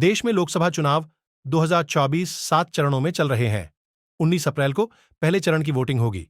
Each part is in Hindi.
देश में लोकसभा चुनाव 2024 7 चरणों में चल रहे हैं। 19 अप्रैल को पहले चरण की वोटिंग होगी।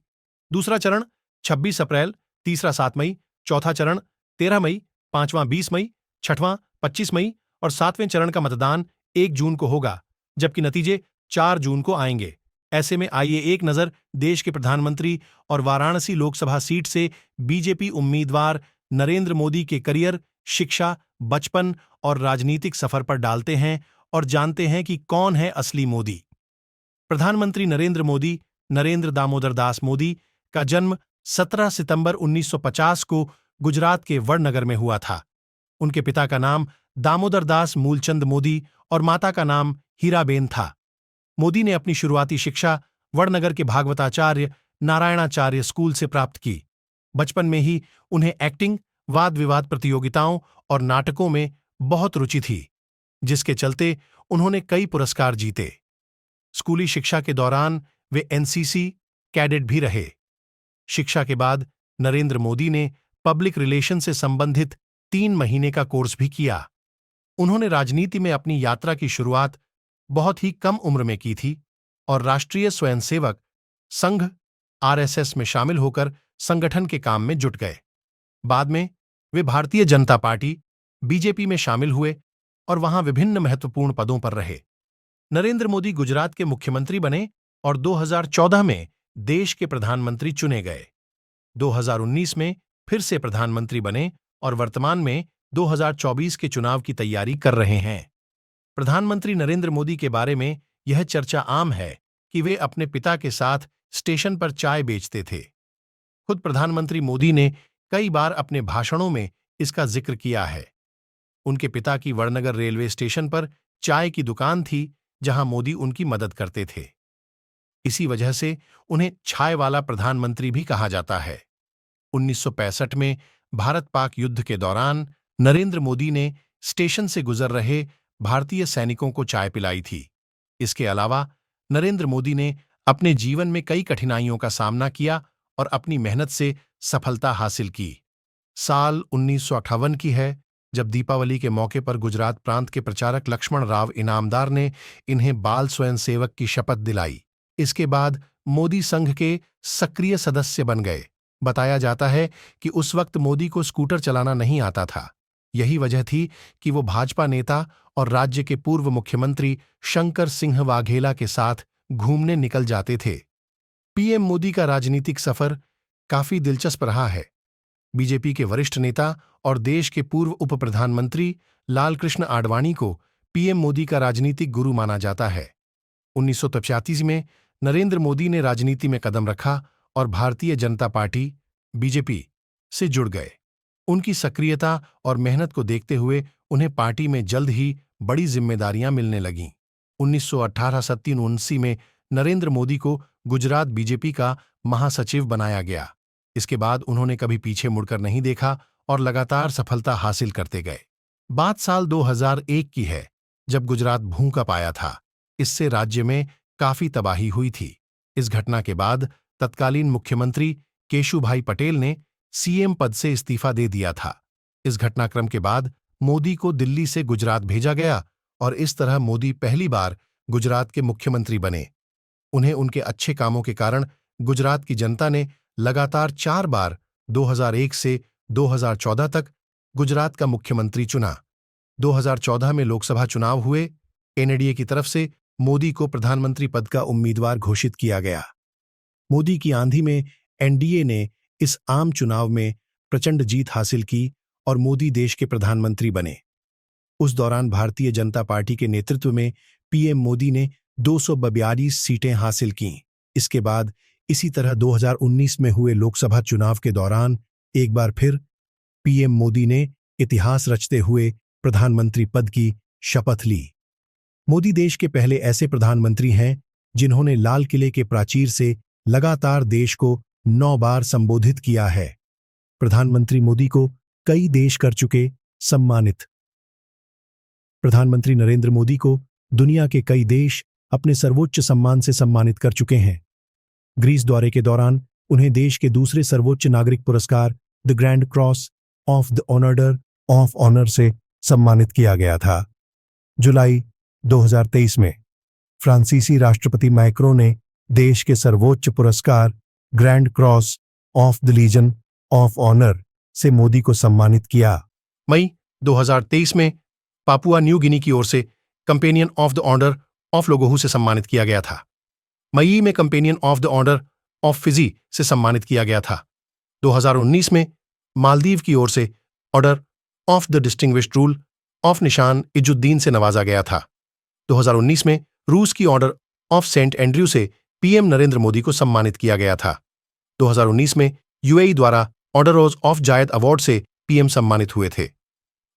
दूसरा चरण 26 अप्रैल, तीसरा 7 मई, चौथा चरण 13 मई, पांचवां 20 मई, छठवां 25 मई और सातवें चरण का मतदान 1 जून को होगा, जबकि नतीजे 4 जून को आएंगे। ऐसे में आइए एक नजर देश के प्रधानमंत्री और वाराणसी लोकसभा सीट से बीजेपी उम्मीदवार नरेंद्र मोदी के करियर, शिक्षा, बचपन और राजनीतिक सफर पर डालते हैं और जानते हैं कि कौन है असली मोदी। प्रधानमंत्री नरेंद्र मोदी, नरेंद्र दामोदर दास मोदी, का जन्म 17 सितंबर 1950 को गुजरात के वडनगर में हुआ था। उनके पिता का नाम दामोदर दास मूलचंद मोदी और माता का नाम हीराबेन था। मोदी ने अपनी शुरुआती शिक्षा वडनगर के भागवताचार्य नारायणाचार्य स्कूल से प्राप्त की। बचपन में ही उन्हें एक्टिंग, वाद विवाद प्रतियोगिताओं और नाटकों में बहुत रुचि थी, जिसके चलते उन्होंने कई पुरस्कार जीते। स्कूली शिक्षा के दौरान वे एनसीसी कैडेट भी रहे। शिक्षा के बाद नरेंद्र मोदी ने पब्लिक रिलेशन से संबंधित 3 महीने का कोर्स भी किया। उन्होंने राजनीति में अपनी यात्रा की शुरुआत बहुत ही कम उम्र में की थी और राष्ट्रीय स्वयंसेवक संघ आरएसएस में शामिल होकर संगठन के काम में जुट गए। बाद में वे भारतीय जनता पार्टी बीजेपी में शामिल हुए और वहां विभिन्न महत्वपूर्ण पदों पर रहे। नरेंद्र मोदी गुजरात के मुख्यमंत्री बने और 2014 में देश के प्रधानमंत्री चुने गए। 2019 में फिर से प्रधानमंत्री बने और वर्तमान में 2024 के चुनाव की तैयारी कर रहे हैं। प्रधानमंत्री नरेंद्र मोदी के बारे में यह चर्चा आम है कि वे अपने पिता के साथ स्टेशन पर चाय बेचते थे। खुद प्रधानमंत्री मोदी ने कई बार अपने भाषणों में इसका जिक्र किया है। उनके पिता की वडनगर रेलवे स्टेशन पर चाय की दुकान थी, जहां मोदी उनकी मदद करते थे। इसी वजह से उन्हें चाय वाला प्रधानमंत्री भी कहा जाता है। 1965 में भारत पाक युद्ध के दौरान नरेंद्र मोदी ने स्टेशन से गुजर रहे भारतीय सैनिकों को चाय पिलाई थी। इसके अलावा नरेंद्र मोदी ने अपने जीवन में कई कठिनाइयों का सामना किया और अपनी मेहनत से सफलता हासिल की। साल 1958 की है, जब दीपावली के मौके पर गुजरात प्रांत के प्रचारक लक्ष्मण राव इनामदार ने इन्हें बाल स्वयंसेवक की शपथ दिलाई। इसके बाद मोदी संघ के सक्रिय सदस्य बन गए। बताया जाता है कि उस वक्त मोदी को स्कूटर चलाना नहीं आता था। यही वजह थी कि वो भाजपा नेता और राज्य के पूर्व मुख्यमंत्री शंकर सिंह वाघेला के साथ घूमने निकल जाते थे। पीएम मोदी का राजनीतिक सफर काफी दिलचस्प रहा है। बीजेपी के वरिष्ठ नेता और देश के पूर्व उप प्रधानमंत्री लालकृष्ण आडवाणी को पीएम मोदी का राजनीतिक गुरु माना जाता है। 1985 में नरेंद्र मोदी ने राजनीति में कदम रखा और भारतीय जनता पार्टी बीजेपी से जुड़ गए। उनकी सक्रियता और मेहनत को देखते हुए उन्हें पार्टी में जल्द ही बड़ी जिम्मेदारियां मिलने लगीं। 1918-19 में नरेंद्र मोदी को गुजरात बीजेपी का महासचिव बनाया गया। इसके बाद उन्होंने कभी पीछे मुड़कर नहीं देखा और लगातार सफलता हासिल करते गए। बात साल 2001 की है, जब गुजरात भूकंप आया था। इससे राज्य में काफी तबाही हुई थी। इस घटना के बाद तत्कालीन मुख्यमंत्री केशुभाई पटेल ने सीएम पद से इस्तीफा दे दिया था। इस घटनाक्रम के बाद मोदी को दिल्ली से गुजरात भेजा गया और इस तरह मोदी पहली बार गुजरात के मुख्यमंत्री बने। उन्हें उनके अच्छे कामों के कारण गुजरात की जनता ने लगातार 4 बार 2001 से 2014 तक गुजरात का मुख्यमंत्री चुना। 2014 में लोकसभा चुनाव हुए। एनडीए की तरफ से मोदी को प्रधानमंत्री पद का उम्मीदवार घोषित किया गया। मोदी की आंधी में एनडीए ने इस आम चुनाव में प्रचंड जीत हासिल की और मोदी देश के प्रधानमंत्री बने। उस दौरान भारतीय जनता पार्टी के नेतृत्व में पीएम मोदी ने 242 सीटें हासिल कीं। इसके बाद इसी तरह 2019 में हुए लोकसभा चुनाव के दौरान एक बार फिर पीएम मोदी ने इतिहास रचते हुए प्रधानमंत्री पद की शपथ ली। मोदी देश के पहले ऐसे प्रधानमंत्री हैं जिन्होंने लाल किले के प्राचीर से लगातार देश को 9 बार संबोधित किया है। प्रधानमंत्री मोदी को कई देश कर चुके सम्मानित। प्रधानमंत्री नरेंद्र मोदी को दुनिया के कई देश अपने सर्वोच्च सम्मान से सम्मानित कर चुके हैं। ग्रीस दौरे के दौरान उन्हें देश के दूसरे सर्वोच्च नागरिक पुरस्कार the Grand Cross of the Order of Honour से सम्मानित किया गया था। जुलाई 2023 में फ्रांसीसी राष्ट्रपति मैक्रों ने देश के सर्वोच्च पुरस्कार Grand Cross of the Legion of Honour से मोदी को सम्मानित किया। मई 2023 में पापुआ न्यू गिनी की ओर से companion of the Order of लोगोहू से सम्मानित किया गया था। मई में companion of the Order of Fiji से सम्मानित किया गया था। 2019 में मालदीव की ओर से order of the distinguished rule of निशान इजुद्दीन से नवाजा गया था। 2019 में रूस की ऑर्डर ऑफ सेंट एंड्रयू से पीएम नरेंद्र मोदी को सम्मानित किया गया था। 2019 में यूएई द्वारा ऑर्डर ऑफ जायद अवार्ड से पीएम सम्मानित हुए थे।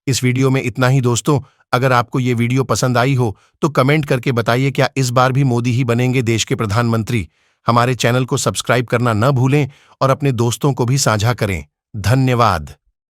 इस वीडियो में इतना ही दोस्तों। अगर आपको ये वीडियो पसंद आई हो तो कमेंट करके बताइए क्या इस बार भी मोदी ही बनेंगे देश के प्रधानमंत्री। हमारे चैनल को सब्सक्राइब करना न भूलें और अपने दोस्तों को भी साझा करें। धन्यवाद।